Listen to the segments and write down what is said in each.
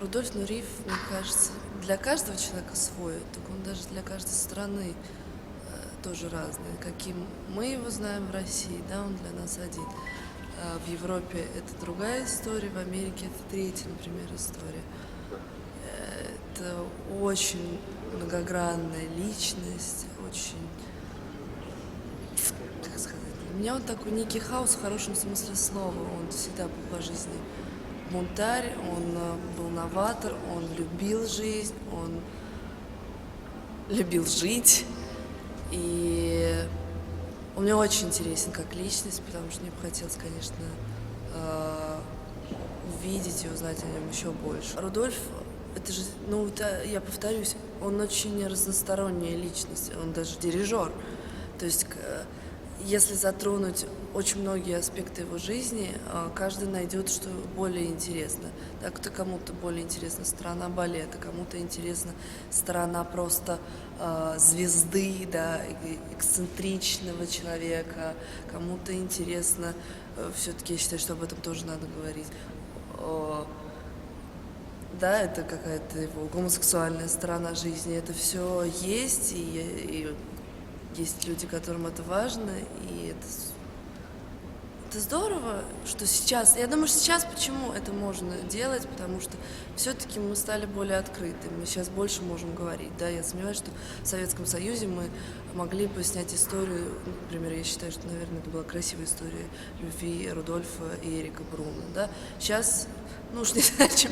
Рудольф Нуриев, мне кажется, для каждого человека свой, так он даже для каждой страны тоже разный. Каким мы его знаем в России, да, он для нас один. В Европе это другая история, в Америке это третья, например, история. Это очень многогранная личность, очень, как сказать, для меня он такой некий хаос в хорошем смысле слова. Он всегда был по жизни бунтарь, он был новатор, он любил жизнь, он любил жить. И он мне очень интересен как личность, потому что мне бы хотелось, конечно, увидеть и узнать о нем еще больше. Рудольф, это же, ну, это, я повторюсь, он очень разносторонняя личность, он даже дирижер. То есть, если затронуть очень многие аспекты его жизни, каждый найдет, что более интересно. Так, кому-то более интересна сторона балета, кому-то интересна сторона просто звезды, да, эксцентричного человека, кому-то интересно, все-таки я считаю, что об этом тоже надо говорить. Да, это какая-то его гомосексуальная сторона жизни, это все есть, и есть люди, которым это важно, и это здорово, что сейчас, я думаю, что сейчас почему это можно делать, потому что все-таки мы стали более открыты, мы сейчас больше можем говорить, да, я сомневаюсь, что в Советском Союзе мы могли бы снять историю, например, я считаю, что, наверное, это была красивая история любви Рудольфа и Эрика Бруна, да, сейчас, ну уж не знаю, чем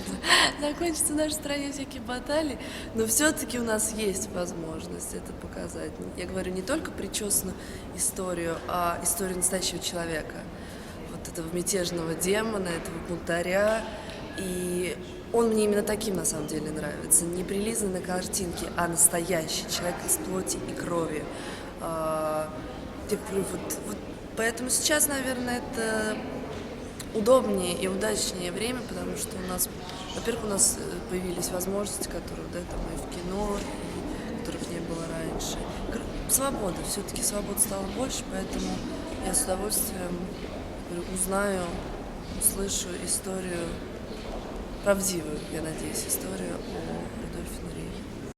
закончатся в нашей стране всякие баталии, но все-таки у нас есть возможность это показать. Я говорю не только причесанную историю, а историю настоящего человека, вот этого мятежного демона, этого бунтаря. И он мне именно таким на самом деле нравится. Не прилизанный на картинке, а настоящий человек из плоти и крови. Я говорю, вот поэтому сейчас, наверное, это удобнее и удачнее время, потому что у нас, во-первых, у нас появились возможности, которые, да, там и в кино, и которых не было раньше. Свобода, все-таки свобод стало больше, поэтому я с удовольствием узнаю, услышу историю, правдивую, я надеюсь, историю о Рудольфе Нуриеве.